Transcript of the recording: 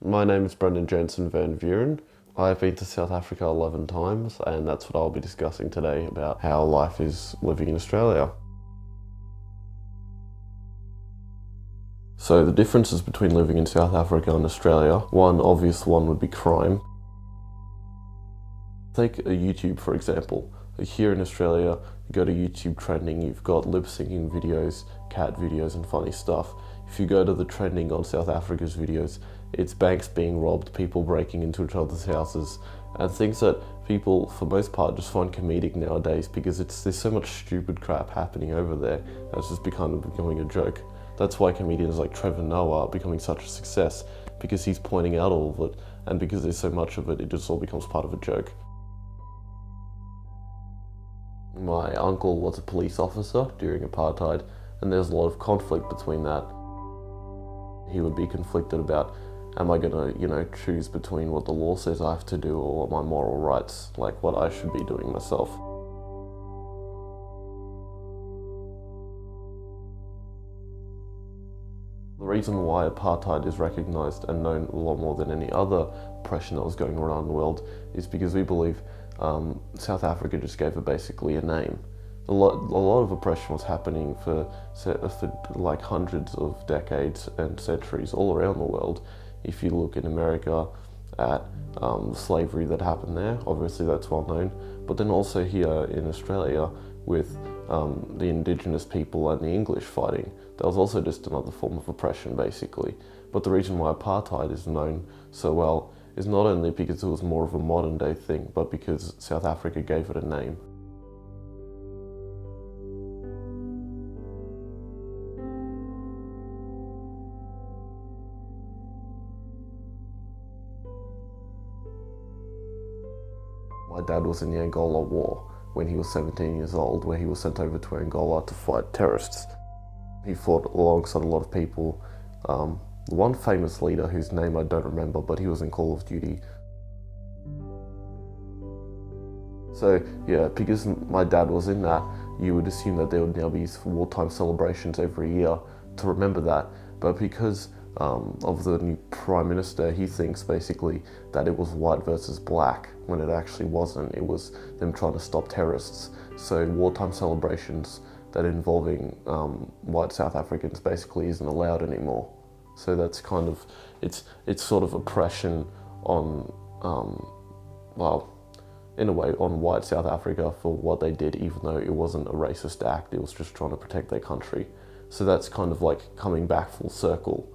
My name is Brendan Jensen van Vuren. I've been to South Africa 11 times, and that's what I'll be discussing today about how life is living in Australia. So the differences between living in South Africa and Australia, one obvious one would be crime. Take a YouTube for example. Here in Australia, you go to YouTube trending, you've got lip syncing videos, cat videos and funny stuff. If you go to the trending on South Africa's videos, it's banks being robbed, people breaking into each other's houses, and things that people, for most part, just find comedic nowadays because there's so much stupid crap happening over there that it's just becoming a joke. That's why comedians like Trevor Noah are becoming such a success, because he's pointing out all of it, and because there's so much of it, it just all becomes part of a joke. My uncle was a police officer during apartheid, and there's a lot of conflict between that. He would be conflicted about, am I gonna, choose between what the law says I have to do or my moral rights, like what I should be doing myself. The reason why apartheid is recognised and known a lot more than any other oppression that was going around the world is because we believe South Africa just gave it basically a name. A lot of oppression was happening for like hundreds of decades and centuries all around the world. If you look in America at the slavery that happened there, obviously that's well known, but then also here in Australia with the indigenous people and the English fighting. That was also just another form of oppression basically. But the reason why apartheid is known so well is not only because it was more of a modern day thing, but because South Africa gave it a name. My dad was in the Angola War when he was 17 years old, where he was sent over to Angola to fight terrorists. He fought alongside a lot of people. One famous leader whose name I don't remember, but he was in Call of Duty. So yeah, because my dad was in that, you would assume that there would now be wartime celebrations every year to remember that. But because of the new Prime Minister, he thinks basically that it was white versus black, when it actually wasn't. It was them trying to stop terrorists. So wartime celebrations that involving white South Africans basically isn't allowed anymore. So that's kind of, it's sort of oppression on, well, in a way, on white South Africa for what they did, even though it wasn't a racist act, it was just trying to protect their country. So that's kind of like coming back full circle.